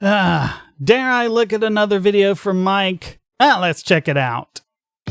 Dare I look at another video from Mike? Let's check it out.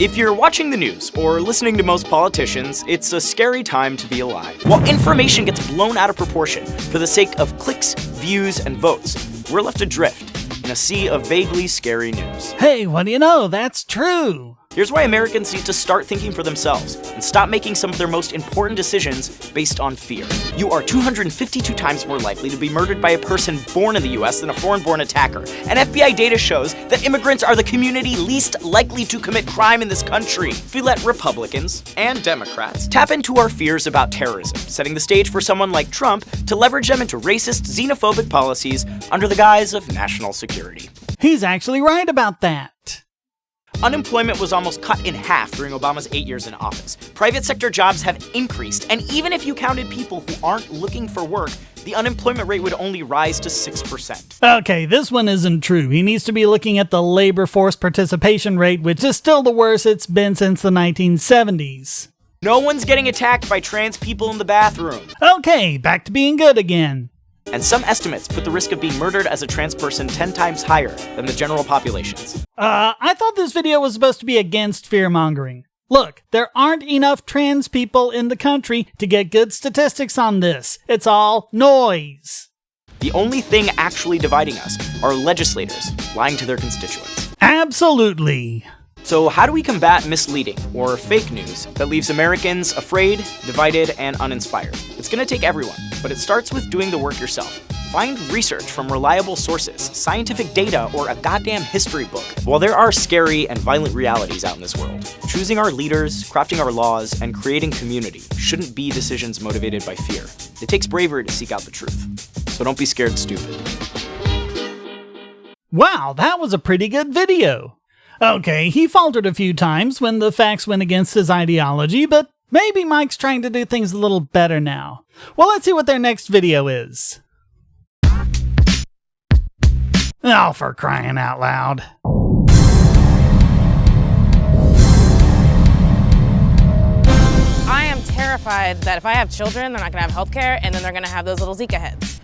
If you're watching the news or listening to most politicians, it's a scary time to be alive. While information gets blown out of proportion for the sake of clicks, views, and votes, we're left adrift in a sea of vaguely scary news. Hey, what do you know? That's true. Here's why Americans need to start thinking for themselves and stop making some of their most important decisions based on fear. You are 252 times more likely to be murdered by a person born in the US than a foreign-born attacker. And FBI data shows that immigrants are the community least likely to commit crime in this country. If we let Republicans and Democrats tap into our fears about terrorism, setting the stage for someone like Trump to leverage them into racist, xenophobic policies under the guise of national security. He's actually right about that. Unemployment was almost cut in half during Obama's 8 years in office. Private sector jobs have increased, and even if you counted people who aren't looking for work, the unemployment rate would only rise to 6%. Okay, this one isn't true. He needs to be looking at the labor force participation rate, which is still the worst it's been since the 1970s. No one's getting attacked by trans people in the bathroom. Okay, back to being good again. And some estimates put the risk of being murdered as a trans person 10 times higher than the general populations. I thought this video was supposed to be against fear-mongering. Look, there aren't enough trans people in the country to get good statistics on this. It's all noise. The only thing actually dividing us are legislators lying to their constituents. Absolutely. So how do we combat misleading or fake news that leaves Americans afraid, divided, and uninspired? It's gonna take everyone, but it starts with doing the work yourself. Find research from reliable sources, scientific data, or a goddamn history book. While there are scary and violent realities out in this world, choosing our leaders, crafting our laws, and creating community shouldn't be decisions motivated by fear. It takes bravery to seek out the truth. So don't be scared stupid. Wow, that was a pretty good video. Okay, he faltered a few times when the facts went against his ideology, but maybe Mike's trying to do things a little better now. Well, let's see what their next video is. Oh, for crying out loud. I am terrified that if I have children, they're not going to have health care, and then they're going to have those little Zika heads.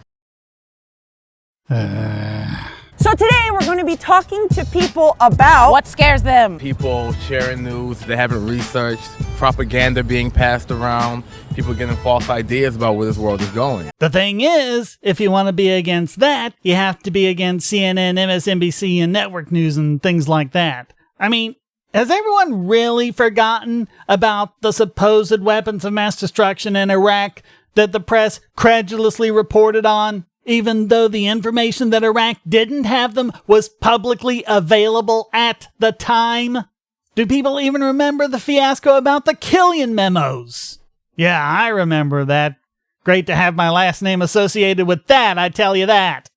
So today we're going to be talking to people about What scares them? People sharing news they haven't researched, propaganda being passed around, people getting false ideas about where this world is going. The thing is, if you want to be against that, you have to be against CNN, MSNBC, and network news and things like that. I mean, has everyone really forgotten about the supposed weapons of mass destruction in Iraq that the press credulously reported on? Even though the information that Iraq didn't have them was publicly available at the time? Do people even remember the fiasco about the Killian memos? Yeah, I remember that. Great to have my last name associated with that, I tell you that.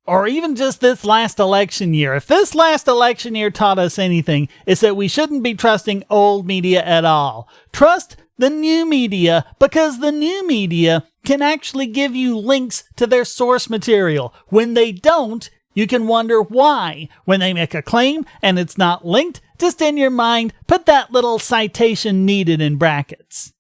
Or even just this last election year. If this last election year taught us anything, it's that we shouldn't be trusting old media at all. Trust the new media, because the new media can actually give you links to their source material. When they don't, you can wonder why. When they make a claim and it's not linked, just in your mind, put that little citation needed in brackets.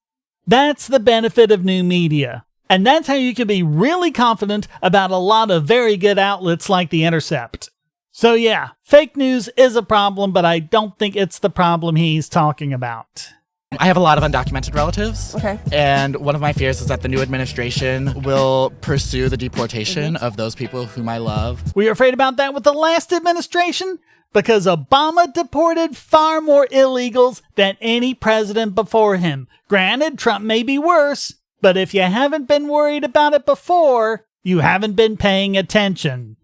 That's the benefit of new media. And that's how you can be really confident about a lot of very good outlets like The Intercept. So yeah, fake news is a problem, but I don't think it's the problem he's talking about. I have a lot of undocumented relatives. Okay. And one of my fears is that the new administration will pursue the deportation of those people whom I love. Were you afraid about that with the last administration? Because Obama deported far more illegals than any president before him. Granted, Trump may be worse, but if you haven't been worried about it before, you haven't been paying attention.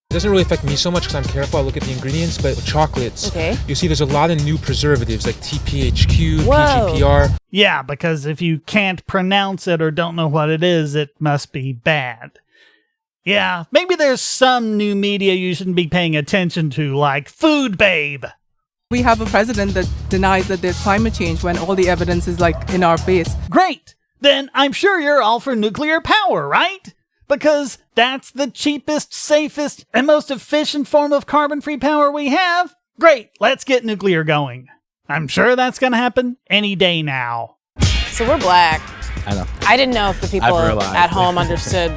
It doesn't really affect me so much because I'm careful. I look at the ingredients, but with chocolates, Okay. you see there's a lot of new preservatives like TPHQ, Whoa. PGPR. Yeah, because if you can't pronounce it or don't know what it is, it must be bad. Yeah, maybe there's some new media you shouldn't be paying attention to, like Food Babe. We have a president that denies that there's climate change when all the evidence is like in our face. Great! Then I'm sure you're all for nuclear power, right? Because that's the cheapest, safest, and most efficient form of carbon-free power we have. Great, let's get nuclear going. I'm sure that's gonna happen any day now. So we're black. I know. I didn't know if the people I've realized. at home understood.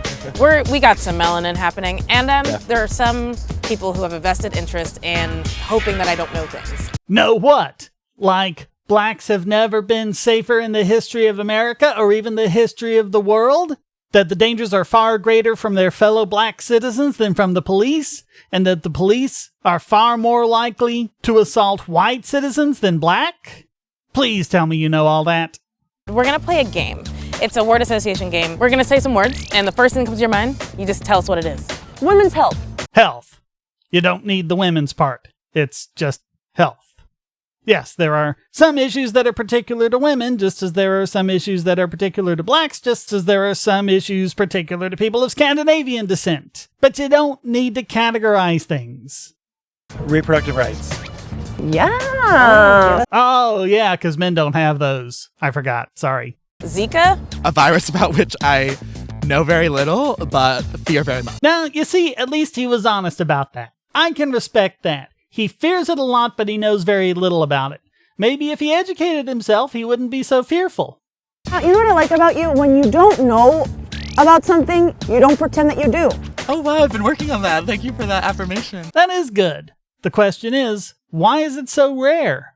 We got some melanin happening, and there are some people who have a vested interest in hoping that I don't know things. Know what? Like, blacks have never been safer in the history of America or even the history of the world? That the dangers are far greater from their fellow black citizens than from the police? And that the police are far more likely to assault white citizens than black? Please tell me you know all that. We're gonna play a game. It's a word association game. We're gonna say some words, and the first thing that comes to your mind, you just tell us what it is. Women's health. Health. You don't need the women's part. It's just health. Yes, there are some issues that are particular to women, just as there are some issues that are particular to blacks, just as there are some issues particular to people of Scandinavian descent. But you don't need to categorize things. Reproductive rights. Yeah. Oh, yeah, because men don't have those. I forgot. Sorry. Zika? A virus about which I know very little, but fear very much. Now, you see, at least he was honest about that. I can respect that. He fears it a lot, but he knows very little about it. Maybe if he educated himself, he wouldn't be so fearful. You know what I like about you? When you don't know about something, you don't pretend that you do. Oh wow, I've been working on that. Thank you for that affirmation. That is good. The question is, why is it so rare?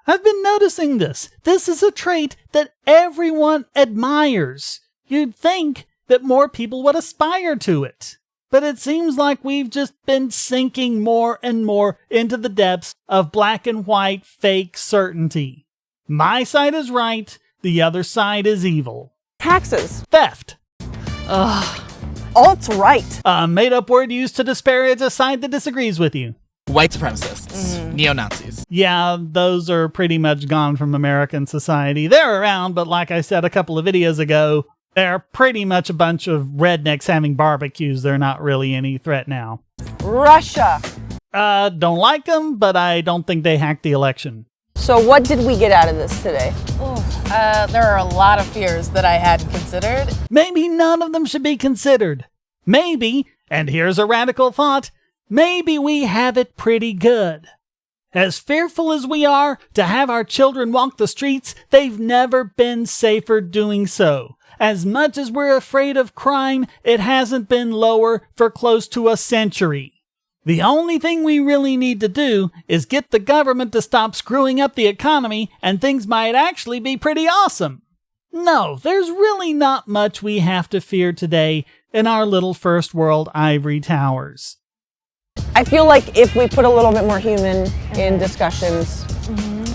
I've been noticing this. This is a trait that everyone admires. You'd think that more people would aspire to it. But it seems like we've just been sinking more and more into the depths of black and white fake certainty. My side is right, the other side is evil. Taxes. Theft. Alt's right. A made-up word used to disparage a side that disagrees with you. White supremacists, neo-Nazis. Yeah, those are pretty much gone from American society. They're around, but like I said a couple of videos ago, they're pretty much a bunch of rednecks having barbecues. They're not really any threat now. Russia. Don't like them, but I don't think they hacked the election. So what did we get out of this today? There are a lot of fears that I hadn't considered. Maybe none of them should be considered. Maybe, and here's a radical thought, maybe we have it pretty good. As fearful as we are to have our children walk the streets, they've never been safer doing so. As much as we're afraid of crime, it hasn't been lower for close to a century. The only thing we really need to do is get the government to stop screwing up the economy, and things might actually be pretty awesome. No, there's really not much we have to fear today in our little first world ivory towers. I feel like if we put a little bit more human in discussions,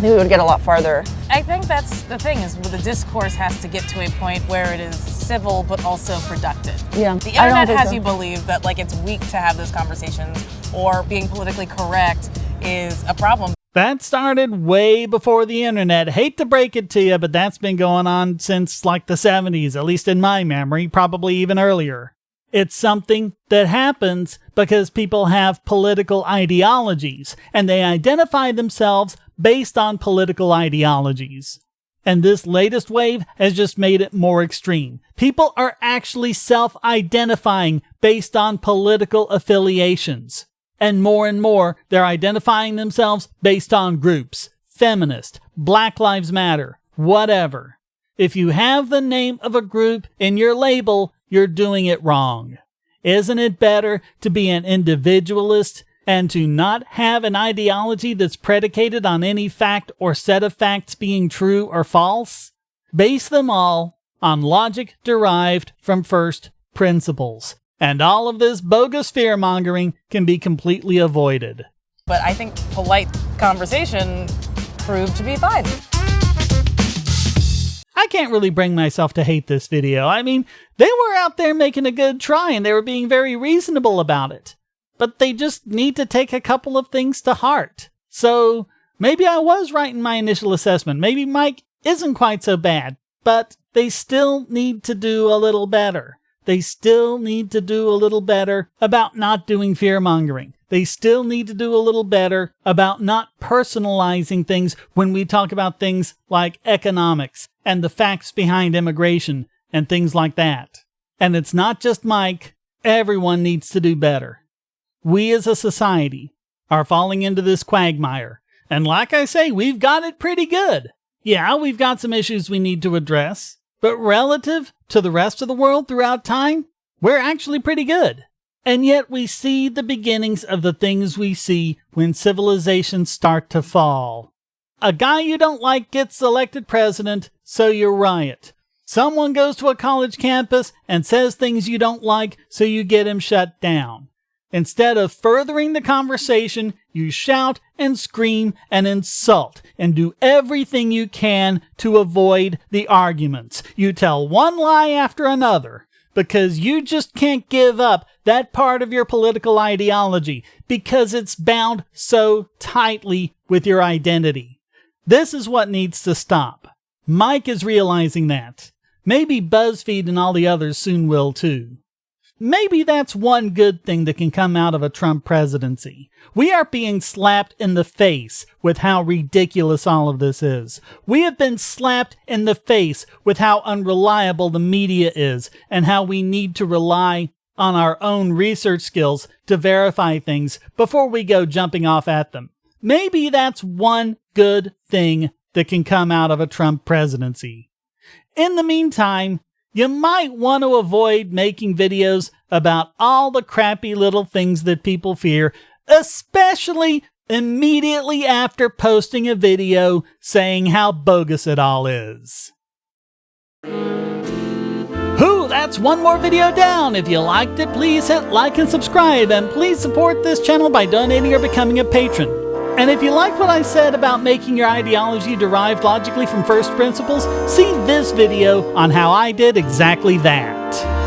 we would get a lot farther. I think that's the thing, is the discourse has to get to a point where it is civil but also productive. Yeah, The I don't internet think has so. you believe that it's weak to have those conversations, or being politically correct is a problem. That started way before the internet. Hate to break it to you, but that's been going on since the 70s, at least in my memory, probably even earlier. It's something that happens because people have political ideologies, and they identify themselves based on political ideologies. And this latest wave has just made it more extreme. People are actually self-identifying based on political affiliations. And more, they're identifying themselves based on groups. Feminist, Black Lives Matter, whatever. If you have the name of a group in your label, you're doing it wrong. Isn't it better to be an individualist and to not have an ideology that's predicated on any fact or set of facts being true or false? Base them all on logic derived from first principles. And all of this bogus fear-mongering can be completely avoided. But I think polite conversation proved to be fine. I can't really bring myself to hate this video. I mean, they were out there making a good try and they were being very reasonable about it. But they just need to take a couple of things to heart. So maybe I was right in my initial assessment. Maybe Mike isn't quite so bad, but they still need to do a little better. They still need to do a little better about not doing fear-mongering. They still need to do a little better about not personalizing things when we talk about things like economics and the facts behind immigration and things like that. And it's not just Mike. Everyone needs to do better. We as a society are falling into this quagmire. And like I say, we've got it pretty good. Yeah, we've got some issues we need to address. But relative to the rest of the world throughout time, we're actually pretty good. And yet we see the beginnings of the things we see when civilizations start to fall. A guy you don't like gets elected president, so you riot. Someone goes to a college campus and says things you don't like, so you get him shut down. Instead of furthering the conversation, you shout and scream and insult and do everything you can to avoid the arguments. You tell one lie after another because you just can't give up that part of your political ideology because it's bound so tightly with your identity. This is what needs to stop. Mike is realizing that. Maybe BuzzFeed and all the others soon will too. Maybe that's one good thing that can come out of a Trump presidency. We are being slapped in the face with how ridiculous all of this is. We have been slapped in the face with how unreliable the media is and how we need to rely on our own research skills to verify things before we go jumping off at them. Maybe that's one good thing that can come out of a Trump presidency. In the meantime, you might want to avoid making videos about all the crappy little things that people fear, especially immediately after posting a video saying how bogus it all is. That's one more video down. If you liked it, please hit like and subscribe, and please support this channel by donating or becoming a patron. And if you like what I said about making your ideology derived logically from first principles, see this video on how I did exactly that.